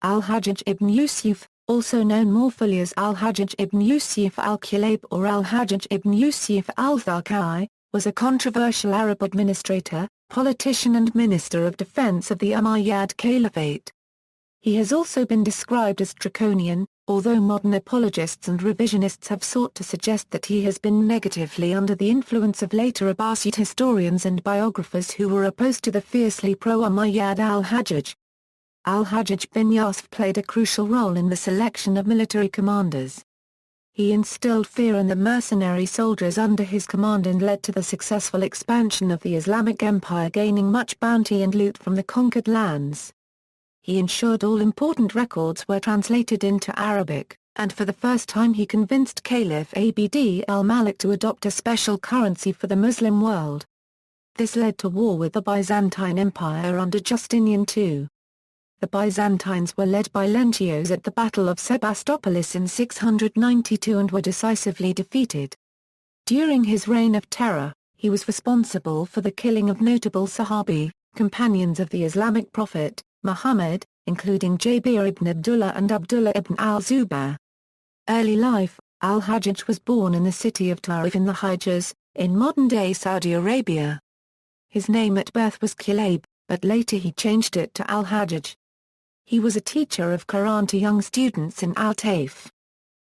Al-Hajjaj ibn Yusuf, also known more fully as Al-Hajjaj ibn Yusuf al-Kulayb or Al-Hajjaj ibn Yusuf al-Thaqafi, was a controversial Arab administrator, politician and minister of defense of the Umayyad Caliphate. He has also been described as draconian, although modern apologists and revisionists have sought to suggest that he has been negatively under the influence of later Abbasid historians and biographers who were opposed to the fiercely pro-Umayyad al-Hajjaj. Al-Hajjaj bin Yousef played a crucial role in the selection of military commanders. He instilled fear in the mercenary soldiers under his command and led to the successful expansion of the Islamic Empire, gaining much bounty and loot from the conquered lands. He ensured all important records were translated into Arabic, and for the first time he convinced Caliph Abd Al-Malik to adopt a special currency for the Muslim world. This led to war with the Byzantine Empire under Justinian II. The Byzantines were led by Leontios at the Battle of Sebastopolis in 692 and were decisively defeated. During his reign of terror, he was responsible for the killing of notable Sahabi, companions of the Islamic prophet, Muhammad, including Jabir ibn Abdullah and Abdullah ibn al-Zubair. Early life: Al-Hajjaj was born in the city of Ta'if in the Hijaz, in modern-day Saudi Arabia. His name at birth was Kulayb, but later he changed it to Al-Hajjaj. He was a teacher of Quran to young students in Al-Taif.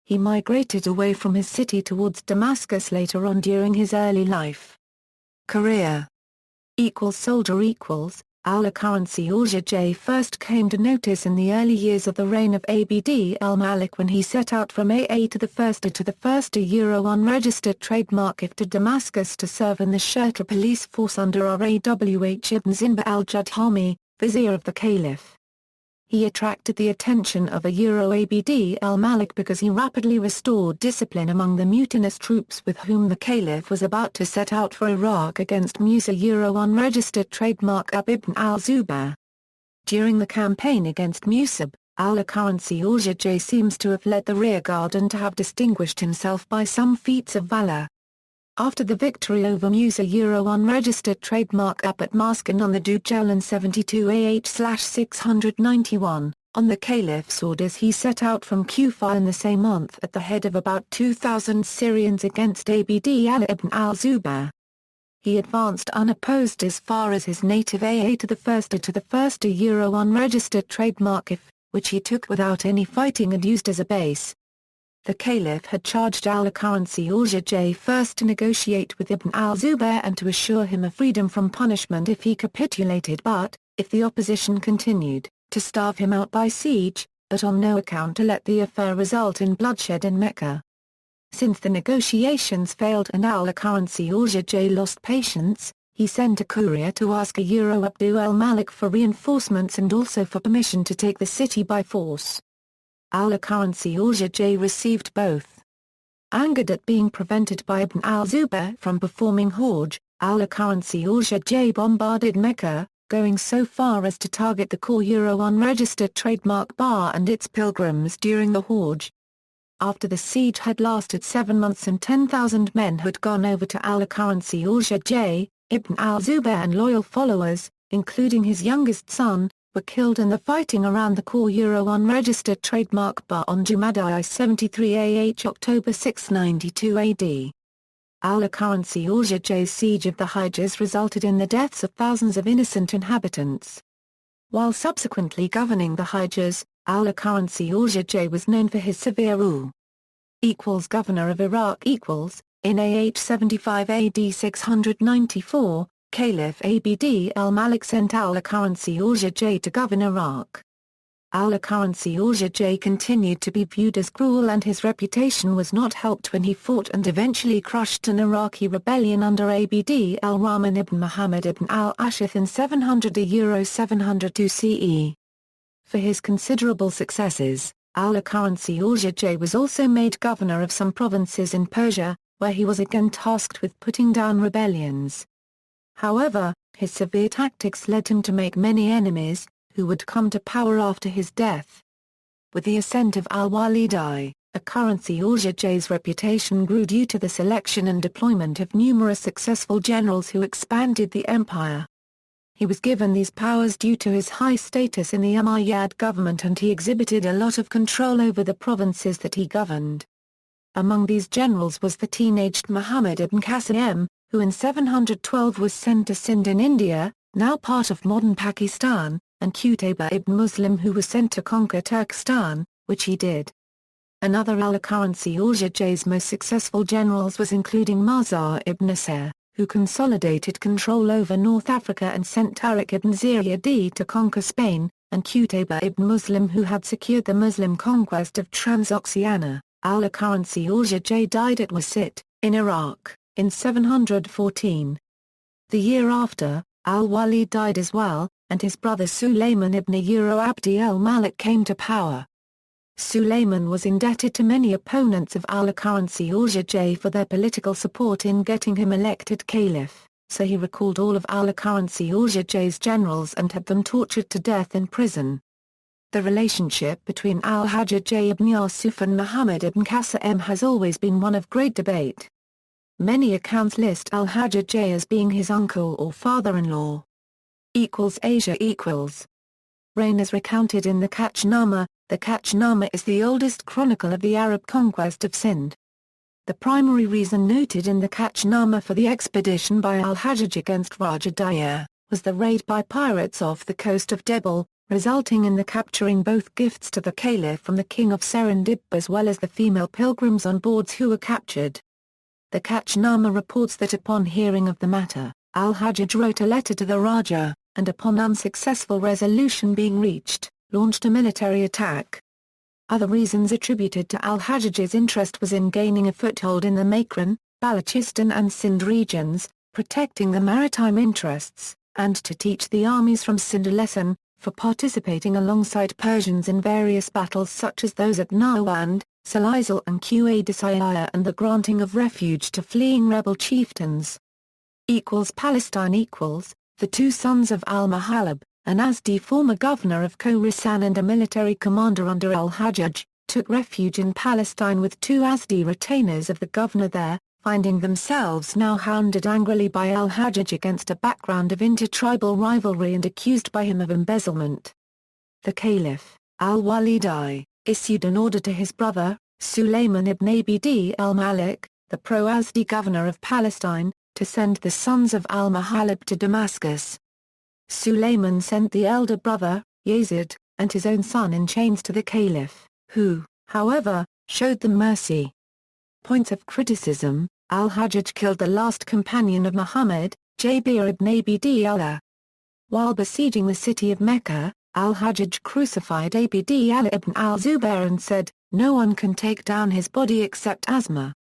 He migrated away from his city towards Damascus later on during his early life. Career soldier Al-Hajjaj al-Hajjaj first came to notice in the early years of the reign of Abd al-Malik when he set out from AA to the 1st Euro unregistered trademark if to Damascus to serve in the Shirta police force under Rawh ibn Zinba al-Judhami, vizier of the caliph. He attracted the attention of Abd al-Malik because he rapidly restored discipline among the mutinous troops with whom the caliph was about to set out for Iraq against Musa unregistered trademark Ab ibn al-Zubair. During the campaign against Musa, Al-Hajjaj al-Hajjaj seems to have led the rearguard and to have distinguished himself by some feats of valor. After the victory over Musa unregistered trademark Ab at Maskin on the Dujal 72 AH/691, on the caliph's orders he set out from Kufa in the same month at the head of about 2,000 Syrians against Abd Allah ibn al-Zubair. He advanced unopposed as far as his native AA to the 1st Euro unregistered trademark if, which he took without any fighting and used as a base. The caliph had charged Al-Hajjaj al-Hajjaj first to negotiate with Ibn al-Zubair and to assure him of freedom from punishment if he capitulated but, if the opposition continued, to starve him out by siege, but on no account to let the affair result in bloodshed in Mecca. Since the negotiations failed and Al-Hajjaj al-Hajjaj lost patience, he sent a courier to ask Abd al-Malik for reinforcements and also for permission to take the city by force. Al-Hajjaj al-Hajjaj received both. Angered at being prevented by Ibn al-Zubair from performing Hajj, Al-Hajjaj al-Hajjaj bombarded Mecca, going so far as to target the core Euro unregistered trademark bar and its pilgrims during the Hajj. After the siege had lasted 7 months and 10,000 men had gone over to Al-Hajjaj al-Hajjaj, Ibn al-Zubair and loyal followers, including his youngest son, were killed in the fighting around the core Euro unregistered trademark bar on Jumada 73 AH October 692 AD. Al-Hajjaj al-Hajjaj's siege of the Hijaz resulted in the deaths of thousands of innocent inhabitants. While subsequently governing the Hijaz, Al-Hajjaj al-Hajjaj was known for his severe rule. Governor of Iraq in AH 75 AD 694, Caliph Abd al-Malik sent Al-Hajjaj al-Hajjaj to govern Iraq. Al-Hajjaj al-Hajjaj continued to be viewed as cruel and his reputation was not helped when he fought and eventually crushed an Iraqi rebellion under Abd al-Rahman ibn Muhammad ibn al-Ashith in 702 CE. For his considerable successes, Al-Hajjaj al-Hajjaj was also made governor of some provinces in Persia, where he was again tasked with putting down rebellions. However, his severe tactics led him to make many enemies, who would come to power after his death. With the ascent of al-Walid Al-Hajjaj al-Hajjaj's reputation grew due to the selection and deployment of numerous successful generals who expanded the empire. He was given these powers due to his high status in the Umayyad government, and he exhibited a lot of control over the provinces that he governed. Among these generals was the teenaged Muhammad ibn Qasim, who in 712 was sent to Sindh in India, now part of modern Pakistan, and Qutayba ibn Muslim, who was sent to conquer Turkestan, which he did. Another al-Hajjaj's most successful generals was including Mazar ibn Nasir, who consolidated control over North Africa and sent Tariq ibn Ziyad to conquer Spain, and Qutayba ibn Muslim, who had secured the Muslim conquest of Transoxiana. Al-Hajjaj died at Wasit, in Iraq, in 714. The year after, al-Walid died as well, and his brother Sulayman ibn Abd al-Malik came to power. Sulayman was indebted to many opponents of Al-Hajjaj for their political support in getting him elected caliph, so he recalled all of Al-Hajjaj's generals and had them tortured to death in prison. The relationship between Al-Hajjaj ibn Yusuf and Muhammad ibn Qasim has always been one of great debate. Many accounts list Al-Hajjaj as being his uncle or father-in-law. Asia Reign as recounted in the Kachnama. The Kachnama is the oldest chronicle of the Arab conquest of Sindh. The primary reason noted in the Kachnama for the expedition by Al-Hajjaj against Raja Daya was the raid by pirates off the coast of Debel, resulting in the capturing both gifts to the caliph from the king of Serendib as well as the female pilgrims on board who were captured. The Kachnama reports that upon hearing of the matter, Al-Hajjaj wrote a letter to the Raja, and upon unsuccessful resolution being reached, launched a military attack. Other reasons attributed to Al-Hajjaj's interest was in gaining a foothold in the Makran, Balochistan and Sindh regions, protecting the maritime interests, and to teach the armies from Sindh a lesson, for participating alongside Persians in various battles such as those at Nahawand, Salisal and Qadisiyah, and the granting of refuge to fleeing rebel chieftains. Palestine The two sons of al-Muhallab, an Azdi former governor of Khorasan and a military commander under al-Hajjaj, took refuge in Palestine with two Azdi retainers of the governor there, finding themselves now hounded angrily by al-Hajjaj against a background of intertribal rivalry and accused by him of embezzlement. The caliph, al-Walid I, issued an order to his brother, Sulayman ibn Abd al-Malik, the pro-Azdi governor of Palestine, to send the sons of al-Muhallab to Damascus. Sulayman sent the elder brother, Yazid, and his own son in chains to the caliph, who, however, showed them mercy. Points of criticism: Al-Hajjaj killed the last companion of Muhammad, Jabir ibn Abd Allah. While besieging the city of Mecca, Al-Hajjaj crucified Abd Allah ibn al-Zubair and said, "No one can take down his body except Asma.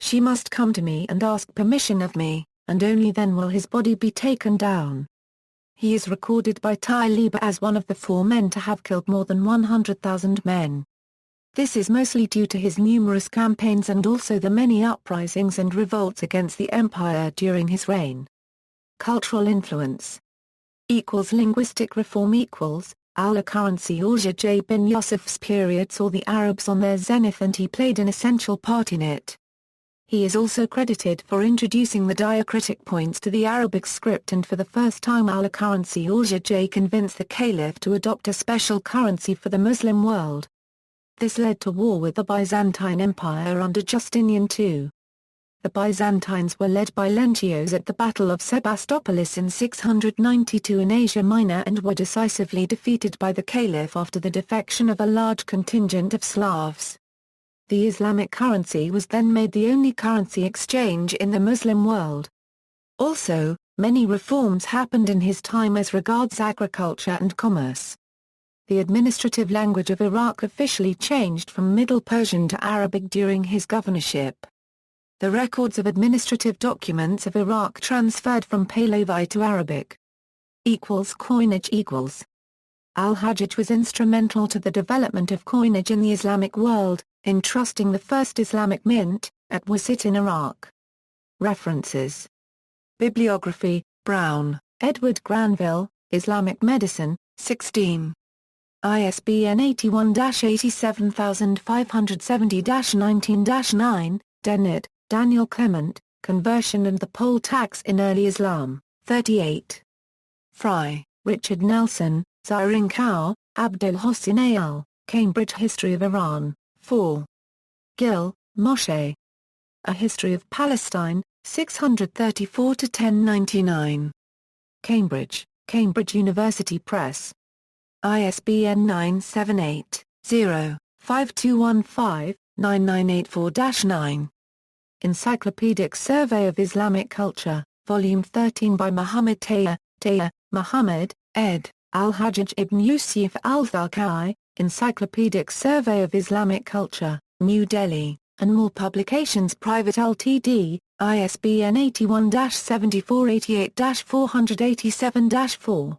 She must come to me and ask permission of me, and only then will his body be taken down." He is recorded by Taliba as one of the 4 men to have killed more than 100,000 men. This is mostly due to his numerous campaigns and also the many uprisings and revolts against the empire during his reign. Cultural influence. Linguistic reform. Al-Hajjaj bin Yusuf's period saw the Arabs on their zenith and he played an essential part in it. He is also credited for introducing the diacritic points to the Arabic script, and for the first time Al-Hajjaj convinced the caliph to adopt a special currency for the Muslim world. This led to war with the Byzantine Empire under Justinian II. The Byzantines were led by Leontios at the Battle of Sebastopolis in 692 in Asia Minor and were decisively defeated by the caliph after the defection of a large contingent of Slavs. The Islamic currency was then made the only currency exchange in the Muslim world. Also, many reforms happened in his time as regards agriculture and commerce. The administrative language of Iraq officially changed from Middle Persian to Arabic during his governorship. The records of administrative documents of Iraq transferred from Pahlavi to Arabic. Coinage. Al-Hajjaj was instrumental to the development of coinage in the Islamic world, entrusting the first Islamic mint, at Wasit in Iraq. References. Bibliography: Brown, Edward Granville, Islamic Medicine, 16. ISBN 81-87570-19-9, Dennett, Daniel Clement, Conversion and the Poll Tax in Early Islam, 38. Fry, Richard Nelson, Zarin Kaur, Abdul Hossein Al, Cambridge History of Iran, 4. Gill, Moshe. A History of Palestine, 634–1099. Cambridge, Cambridge University Press. ISBN 978-0-5215-9984-9. Encyclopedic Survey of Islamic Culture, Volume 13 by Muhammad Tayyar, Muhammad, ed., Al-Hajjaj ibn Yusuf al-Thaqafi, Encyclopedic Survey of Islamic Culture, New Delhi, and more publications Private Ltd., ISBN 81-7488-487-4.